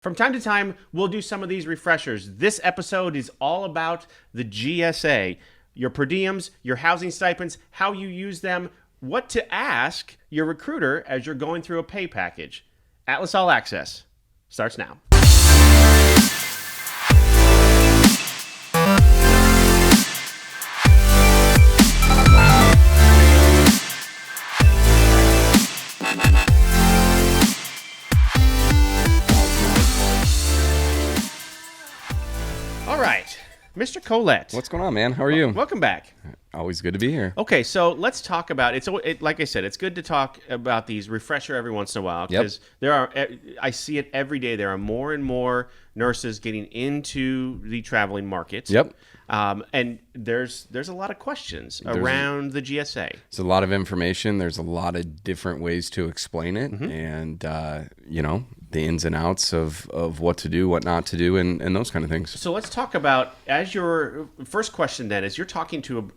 From time to time, we'll do some of these refreshers. This episode is all about the GSA, your per diems, your housing stipends, how you use them, what to ask your recruiter as you're going through a pay package. Atlas All Access starts now. Mr. Collette. What's going on, man? How are you? Welcome back. Always good to be here. Okay, so let's talk about like I said, it's good to talk about these refresher every once in a while because I see it every day. There are more and more nurses getting into the traveling market. Yep. And there's a lot of questions around the GSA. It's a lot of information. There's a lot of different ways to explain it, and the ins and outs of what to do, what not to do, and those kind of things. So let's talk about, as your first question then, is you're talking to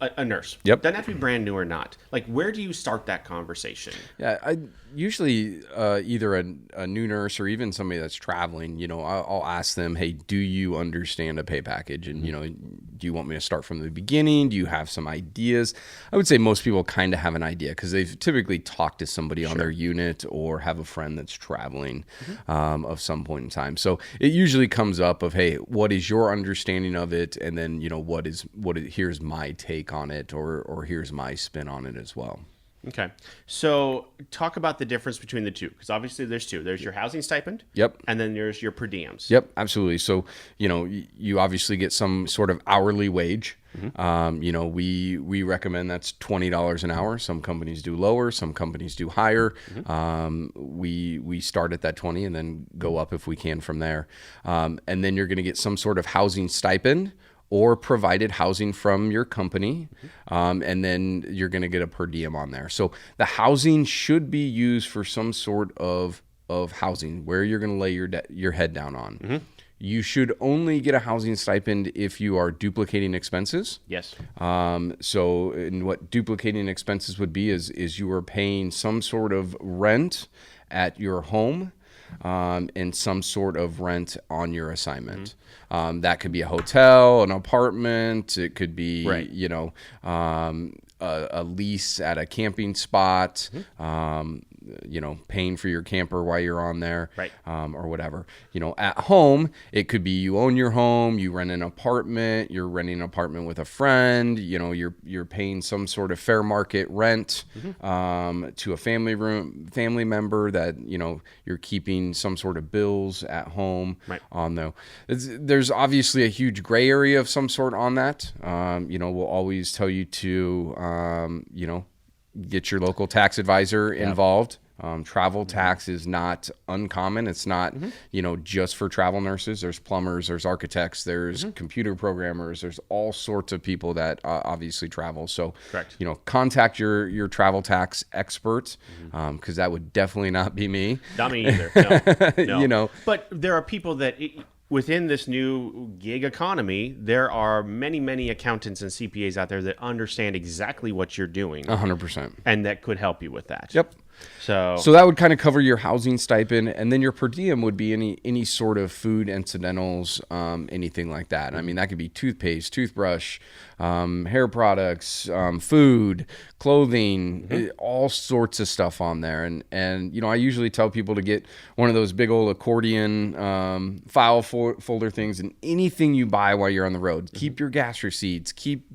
a nurse. Yep. Doesn't have to be brand new or not. Like, where do you start that conversation? Yeah, I usually either a new nurse or even somebody that's traveling, I'll ask them, hey, do you understand a pay package? And, do you want me to start from the beginning? Do you have some ideas? I would say most people kind of have an idea because they've typically talked to somebody on their unit or have a friend that's traveling of some point in time. So it usually comes up of, hey, what is your understanding of it? And then, here's my take on it or here's my spin on it as well. Okay. So talk about the difference between the two, because obviously there's two. There's your housing stipend. Yep. And then there's your per diems. Yep, absolutely. So, you obviously get some sort of hourly wage. We recommend that's $20 an hour. Some companies do lower, some companies do higher. We start at that 20 and then go up if we can from there. And then you're going to get some sort of housing stipend or provided housing from your company, and then you're going to get a per diem on there. So the housing should be used for some sort of housing where you're going to lay your head down on. You should only get a housing stipend if you are duplicating expenses. Yes. So what duplicating expenses would be is you are paying some sort of rent at your home, and some sort of rent on your assignment. That could be a hotel, an apartment. It could be, a lease at a camping spot, paying for your camper while you're on there, or whatever. At home, it could be you own your home, you rent an apartment, you're renting an apartment with a friend, you're paying some sort of fair market rent to a family member that, you're keeping some sort of bills at home on there. There's obviously a huge gray area of some sort on that. We'll always tell you to, get your local tax advisor involved. Travel tax is not uncommon. It's not, just for travel nurses. There's plumbers, there's architects, there's computer programmers, there's all sorts of people that obviously travel. So, contact your travel tax experts, because that would definitely not be me. Not me either. No. But there are people that... Within this new gig economy, there are many, many accountants and CPAs out there that understand exactly what you're doing. 100%. And that could help you with that. Yep. So that would kind of cover your housing stipend, and then your per diem would be any sort of food incidentals, anything like that. I mean, that could be toothpaste, toothbrush, hair products, food, clothing, all sorts of stuff on there. And I usually tell people to get one of those big old accordion file folder things, and anything you buy while you're on the road. Keep your gas receipts. Keep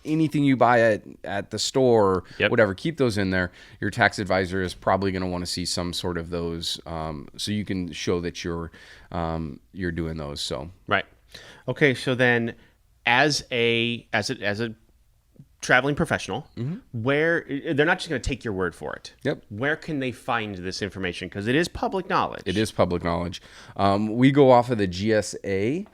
anything you buy at the store, whatever, keep those in there. Your tax advisor is probably going to want to see some sort of those, so you can show that you're doing those. So right, okay. So then, as a traveling professional, where they're not just going to take your word for it. Yep. Where can they find this information? Because it is public knowledge. It is public knowledge. We go off of the GSA.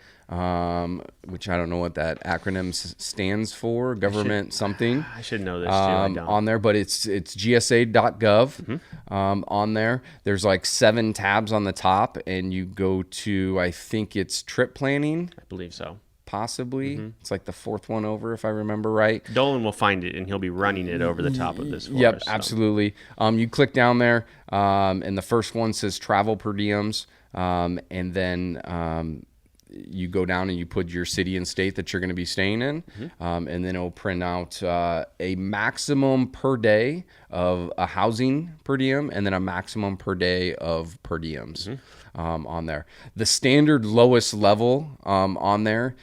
Which I don't know what that acronym stands for, government something. I should know this too. I don't. On there, but it's GSAgov. On there, there's like 7 tabs on the top, and you go to, I think it's trip planning. I believe so. Possibly. It's like the 4th one over, if I remember right. Dolan will find it, and he'll be running it over the top of this for Yep, us, so. Absolutely. You click down there, and the first one says travel per diems. and then you go down and you put your city and state that you're going to be staying in, and then it'll print out a maximum per day of a housing per diem, and then a maximum per day of per diems on there. The standard lowest level on there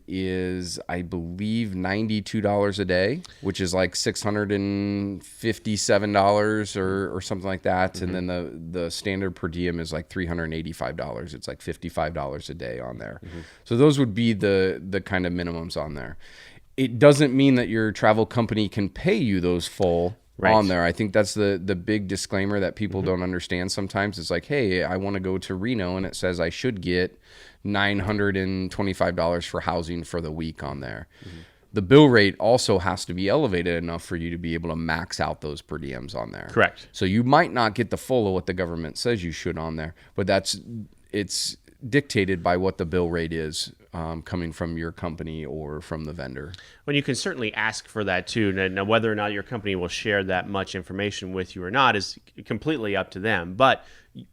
is, I believe, $92 a day, which is like $657 or something like that. And then the standard per diem is like $385. It's like $55 a day on there. So those would be the kind of minimums on there. It doesn't mean that your travel company can pay you those full on there. I think that's the big disclaimer that people don't understand sometimes. It's like, hey, I want to go to Reno, and it says I should get $925 for housing for the week on there. The bill rate also has to be elevated enough for you to be able to max out those per diems on there. Correct. So you might not get the full of what the government says you should on there, but it's dictated by what the bill rate is coming from your company or from the vendor. Well, you can certainly ask for that too. Now, whether or not your company will share that much information with you or not is completely up to them. But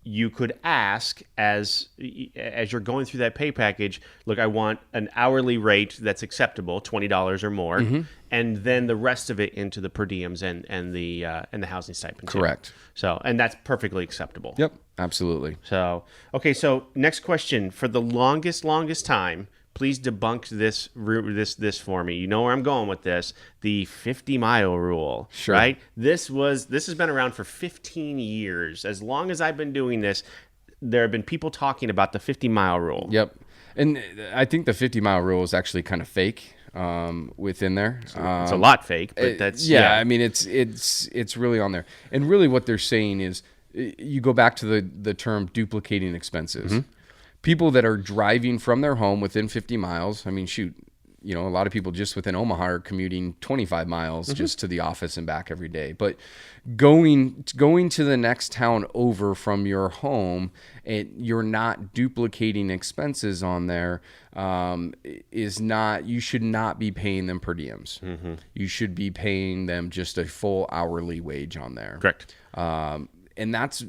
you could ask as you're going through that pay package, look, I want an hourly rate that's acceptable, $20 or more, and then the rest of it into the per diems and the housing stipend. Correct. So, and that's perfectly acceptable. Yep, absolutely. So, okay, so next question. For the longest time, please debunk this for me. You know where I'm going with this. The 50-mile rule, sure. Right? This has been around for 15 years. As long as I've been doing this, there have been people talking about the 50-mile rule. Yep. And I think the 50-mile rule is actually kind of fake within there. It's a lot fake, but that's... Yeah, I mean, it's really on there. And really what they're saying is, you go back to the term duplicating expenses. People that are driving from their home within 50 miles, I mean, shoot, a lot of people just within Omaha are commuting 25 miles just to the office and back every day. But going to the next town over from your home, and you're not duplicating expenses on there, you should not be paying them per diems. You should be paying them just a full hourly wage on there. Correct. And that's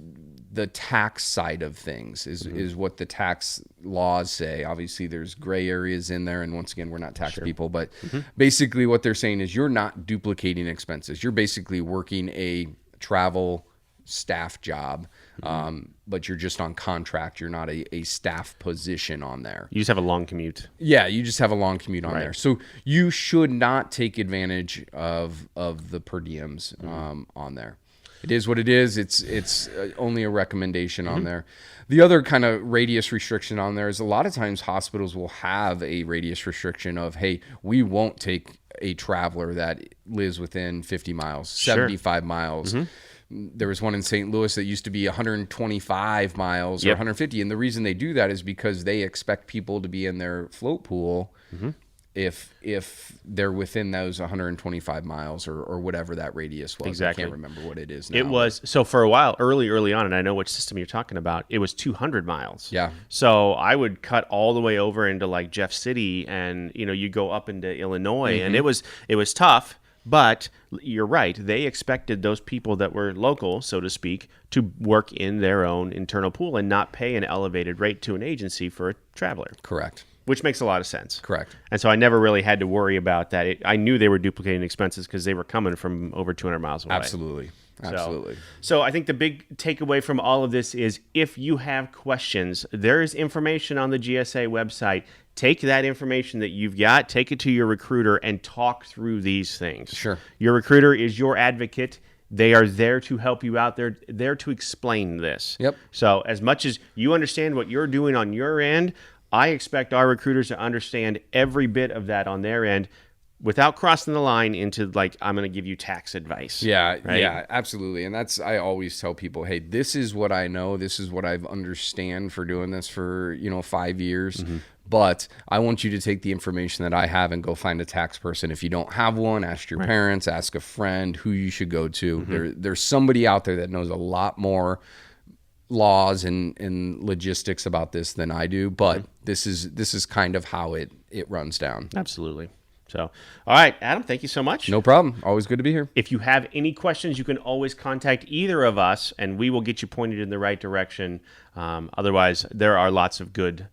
the tax side of things is what the tax laws say. Obviously, there's gray areas in there. And once again, we're not tax people. But basically what they're saying is you're not duplicating expenses. You're basically working a travel staff job, but you're just on contract. You're not a staff position on there. You just have a long commute. Yeah, you just have a long commute on there. So you should not take advantage of the per diems on there. It is what it is. It's only a recommendation on there. The other kind of radius restriction on there is a lot of times hospitals will have a radius restriction of, hey, we won't take a traveler that lives within 50 miles, 75 miles. There was one in St. Louis that used to be 125 miles or 150. And the reason they do that is because they expect people to be in their float pool if they're within those 125 miles or whatever that radius was. Exactly. I can't remember what it is now. It was, so for a while, early on, and I know which system you're talking about, it was 200 miles. Yeah. So I would cut all the way over into like Jeff City, and you go up into Illinois, and it was tough. But you're right. They expected those people that were local, so to speak, to work in their own internal pool and not pay an elevated rate to an agency for a traveler. Correct. Which makes a lot of sense. Correct. And so I never really had to worry about that. I knew they were duplicating expenses because they were coming from over 200 miles away. Absolutely. So I think the big takeaway from all of this is if you have questions, there is information on the GSA website. Take that information that you've got, take it to your recruiter, and talk through these things. Sure. Your recruiter is your advocate. They are there to help you out. They're there to explain this. Yep. So as much as you understand what you're doing on your end, I expect our recruiters to understand every bit of that on their end without crossing the line into like, I'm going to give you tax advice. Yeah, right? Yeah, absolutely. And I always tell people, hey, this is what I know. This is what I've understand for doing this for, 5 years. But I want you to take the information that I have and go find a tax person. If you don't have one, ask your parents, ask a friend who you should go to. There's somebody out there that knows a lot more laws and logistics about this than I do, but this is kind of how it runs down. Absolutely. So, all right, Adam, thank you so much. No problem. Always good to be here. If you have any questions, you can always contact either of us, and we will get you pointed in the right direction. Otherwise, there are lots of good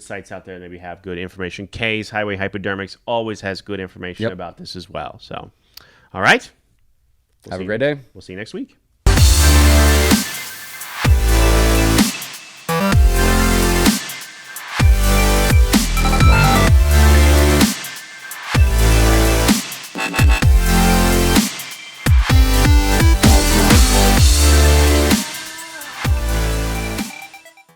sites out there that maybe have good information. K's Highway Hypodermics always has good information about this as well. So, all right. Have a great day. We'll see you next week.